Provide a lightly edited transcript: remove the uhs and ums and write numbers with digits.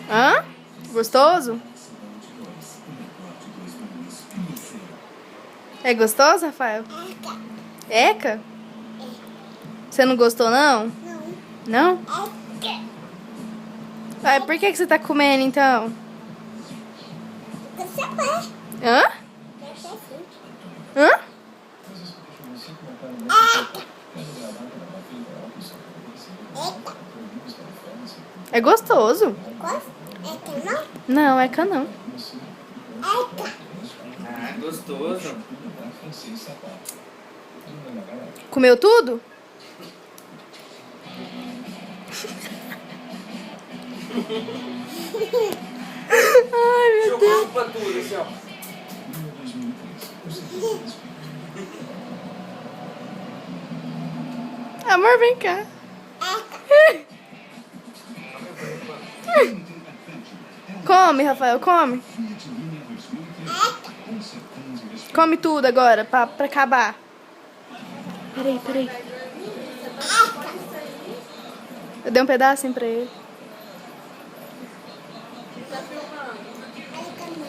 Hã? Gostoso? É gostoso, Rafael? Eca? Você não gostou, não? Não? Ai, por que você tá comendo, então? Hã? Hã? É gostoso. Não, Eca não. Ah, gostoso. Comeu tudo? Ai, meu Deus. Jogou pra tudo, assim, ó. Amor, vem cá. Come, Rafael, come. Come tudo agora, pra acabar. Peraí. Eu dei um pedacinho pra ele.